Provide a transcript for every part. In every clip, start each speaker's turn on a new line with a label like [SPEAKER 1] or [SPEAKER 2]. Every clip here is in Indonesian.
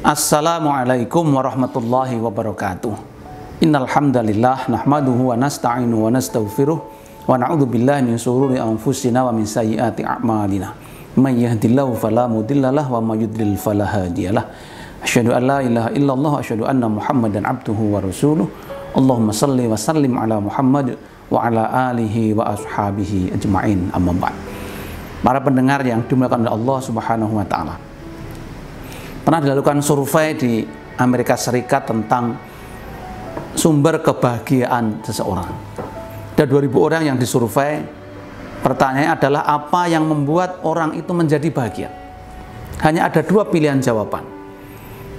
[SPEAKER 1] Assalamualaikum warahmatullahi wabarakatuh. Innal hamdalillah nahmaduhu wa nasta'inu wa nastaghfiruh wa na'udzu billahi min shururi anfusina wa min sayyiati a'malina. May yahdihillahu fala mudhillalah wa may yudlil fala hadiyalah. Asyhadu an la ilaha illallah wa asyhadu anna Muhammadan abduhu wa rasuluh. Allahumma shalli wa sallim ala Muhammad wa ala alihi wa ashabihi ajma'in. Amma ba'd. Para pendengar yang dimuliakan oleh Allah Subhanahu wa taala. Pernah dilakukan survei di Amerika Serikat tentang sumber kebahagiaan seseorang. Ada 2000 orang yang disurvei. Pertanyaannya adalah apa yang membuat orang itu menjadi bahagia? Hanya ada dua pilihan jawaban.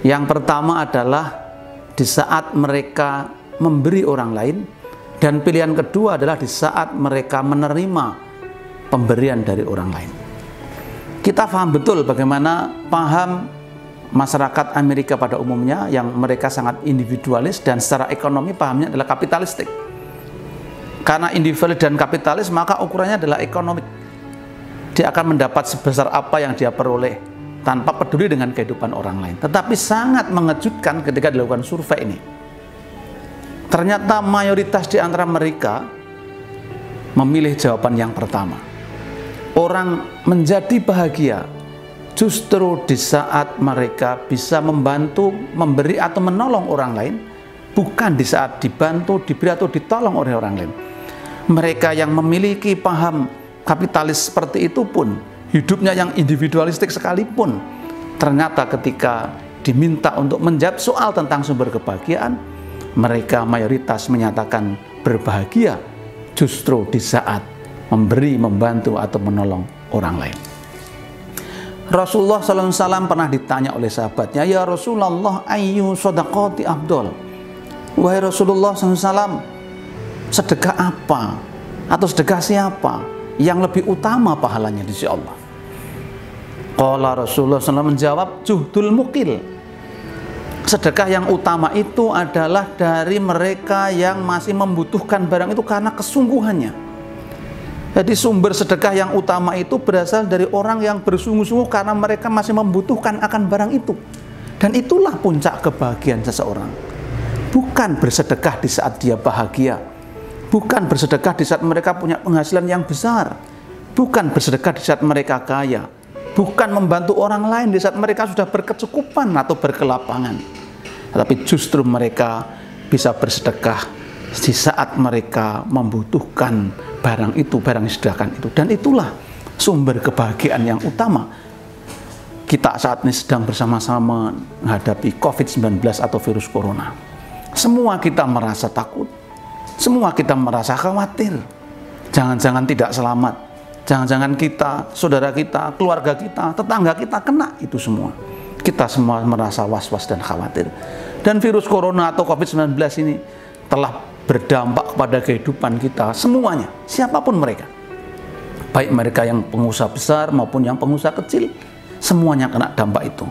[SPEAKER 1] Yang pertama adalah di saat mereka memberi orang lain, dan pilihan kedua adalah di saat mereka menerima pemberian dari orang lain. Kita paham betul bagaimana paham masyarakat Amerika pada umumnya yang mereka sangat individualis dan secara ekonomi pahamnya adalah kapitalistik. Karena individualis dan kapitalis maka ukurannya adalah ekonomi. Dia akan mendapat sebesar apa yang dia peroleh tanpa peduli dengan kehidupan orang lain. Tetapi sangat mengejutkan ketika dilakukan survei ini. Ternyata mayoritas di antara mereka memilih jawaban yang pertama. Orang menjadi bahagia justru di saat mereka bisa membantu, memberi atau menolong orang lain, bukan di saat dibantu, diberi atau ditolong oleh orang lain. Mereka yang memiliki paham kapitalis seperti itu pun, hidupnya yang individualistik sekalipun, ternyata ketika diminta untuk menjawab soal tentang sumber kebahagiaan, mereka mayoritas menyatakan berbahagia justru di saat memberi, membantu atau menolong orang lain. Rasulullah SAW pernah ditanya oleh sahabatnya, "Ya Rasulullah, ayyu shadaqati afdol?" Wahai Rasulullah SAW, sedekah apa atau sedekah siapa yang lebih utama pahalanya di sisi Allah? Qala Rasulullah SAW menjawab, "Juhdul mukil." Sedekah yang utama itu adalah dari mereka yang masih membutuhkan barang itu karena kesungguhannya. Jadi sumber sedekah yang utama itu berasal dari orang yang bersungguh-sungguh karena mereka masih membutuhkan akan barang itu. Dan itulah puncak kebahagiaan seseorang. Bukan bersedekah di saat dia bahagia. Bukan bersedekah di saat mereka punya penghasilan yang besar. Bukan bersedekah di saat mereka kaya. Bukan membantu orang lain di saat mereka sudah berkecukupan atau berkelapangan. Tetapi justru mereka bisa bersedekah di saat mereka membutuhkan barang itu, barang yang disediakan itu. Dan itulah sumber kebahagiaan yang utama. Kita saat ini sedang bersama-sama menghadapi COVID-19 atau virus corona. Semua kita merasa takut. Semua kita merasa khawatir. Jangan-jangan tidak selamat. Jangan-jangan kita, saudara kita, keluarga kita, tetangga kita kena itu semua. Kita semua merasa was-was dan khawatir. Dan virus corona atau COVID-19 ini telah berdampak kepada kehidupan kita semuanya, siapapun mereka, baik mereka yang pengusaha besar maupun yang pengusaha kecil, semuanya kena dampak itu.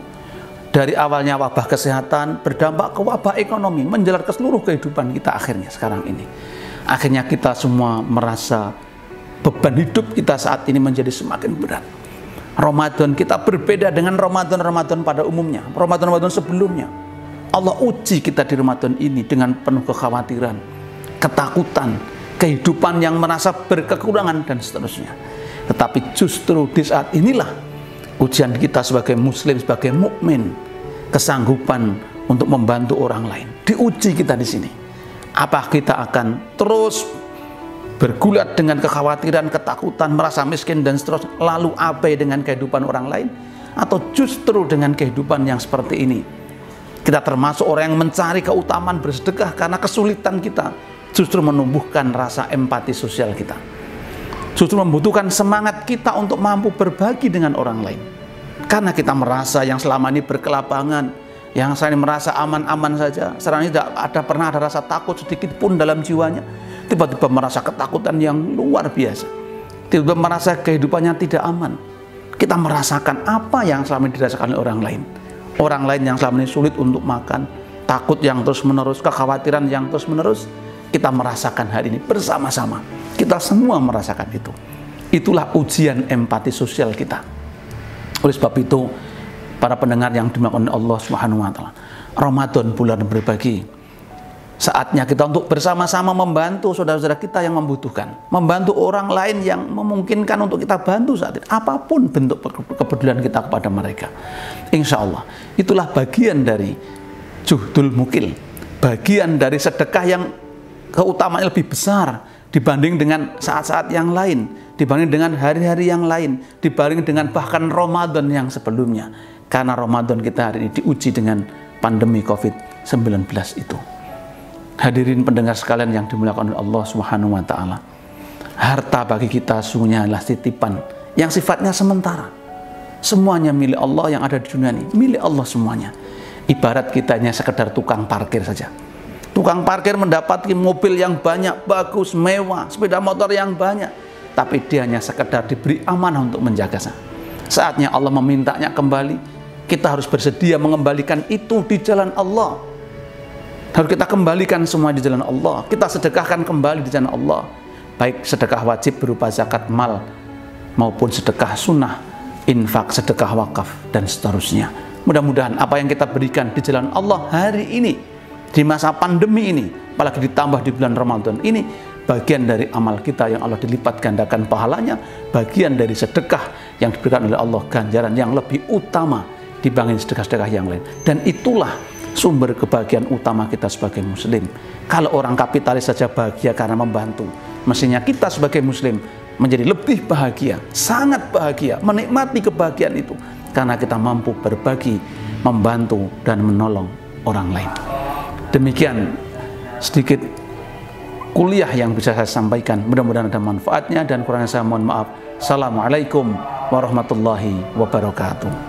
[SPEAKER 1] Dari awalnya wabah kesehatan berdampak ke wabah ekonomi, menjalar ke seluruh kehidupan kita akhirnya sekarang ini. Akhirnya kita semua merasa beban hidup kita saat ini menjadi semakin berat. Ramadan kita berbeda dengan Ramadan pada umumnya, Ramadan sebelumnya. Allah uji kita di Ramadan ini dengan penuh kekhawatiran, ketakutan, kehidupan yang merasa berkekurangan dan seterusnya. Tetapi justru di saat inilah ujian kita sebagai muslim, sebagai mukmin, kesanggupan untuk membantu orang lain. Diuji kita di sini. Apa kita akan terus bergulat dengan kekhawatiran, ketakutan, merasa miskin dan seterusnya, lalu abai dengan kehidupan orang lain, atau justru dengan kehidupan yang seperti ini kita termasuk orang yang mencari keutamaan bersedekah karena kesulitan kita, justru menumbuhkan rasa empati sosial kita, justru membutuhkan semangat kita untuk mampu berbagi dengan orang lain. Karena kita merasa yang selama ini berkelapangan, yang selama ini merasa aman-aman saja, sekarang ini tidak pernah ada rasa takut sedikit pun dalam jiwanya, tiba-tiba merasa ketakutan yang luar biasa, tiba-tiba merasa kehidupannya tidak aman. Kita merasakan apa yang selama ini dirasakan oleh orang lain. Orang lain yang selama ini sulit untuk makan, takut yang terus-menerus, kekhawatiran yang terus-menerus, kita merasakan hari ini bersama-sama. Kita semua merasakan itu. Itulah ujian empati sosial kita. Oleh sebab itu, para pendengar yang dimuliakan oleh Allah Subhanahu wa taala. Ramadan bulan berbagi. Saatnya kita untuk bersama-sama membantu saudara-saudara kita yang membutuhkan, membantu orang lain yang memungkinkan untuk kita bantu saat ini, apapun bentuk kepedulian kita kepada mereka. Insya Allah itulah bagian dari juhdul mukil, bagian dari sedekah yang keutamaannya lebih besar dibanding dengan saat-saat yang lain, dibanding dengan hari-hari yang lain, dibanding dengan bahkan Ramadan yang sebelumnya. Karena Ramadan kita hari ini diuji dengan pandemi COVID-19 itu. Hadirin pendengar sekalian yang dimuliakan oleh Allah Subhanahu wa taala. Harta bagi kita sungguhnya adalah titipan yang sifatnya sementara. Semuanya milik Allah yang ada di dunia ini, milik Allah semuanya. Ibarat kita hanya sekedar tukang parkir saja. Tukang parkir mendapati mobil yang banyak, bagus, mewah, sepeda motor yang banyak, tapi dia hanya sekedar diberi amanah untuk menjaganya. Saatnya Allah memintanya kembali, kita harus bersedia mengembalikan itu di jalan Allah. Harus kita kembalikan semua di jalan Allah. Kita sedekahkan kembali di jalan Allah. Baik sedekah wajib berupa zakat mal, maupun sedekah sunnah, infak, sedekah wakaf, dan seterusnya. Mudah-mudahan apa yang kita berikan di jalan Allah hari ini, di masa pandemi ini, apalagi ditambah di bulan Ramadan ini, bagian dari amal kita yang Allah dilipat gandakan pahalanya, bagian dari sedekah yang diberikan oleh Allah, ganjaran yang lebih utama dibanding sedekah-sedekah yang lain. Dan itulah sumber kebahagiaan utama kita sebagai muslim. Kalau orang kapitalis saja bahagia karena membantu, mestinya kita sebagai muslim menjadi lebih bahagia, sangat bahagia, menikmati kebahagiaan itu karena kita mampu berbagi, membantu, dan menolong orang lain. Demikian sedikit kuliah yang bisa saya sampaikan. Mudah-mudahan ada manfaatnya, dan kurangnya saya mohon maaf. Assalamualaikum warahmatullahi wabarakatuh.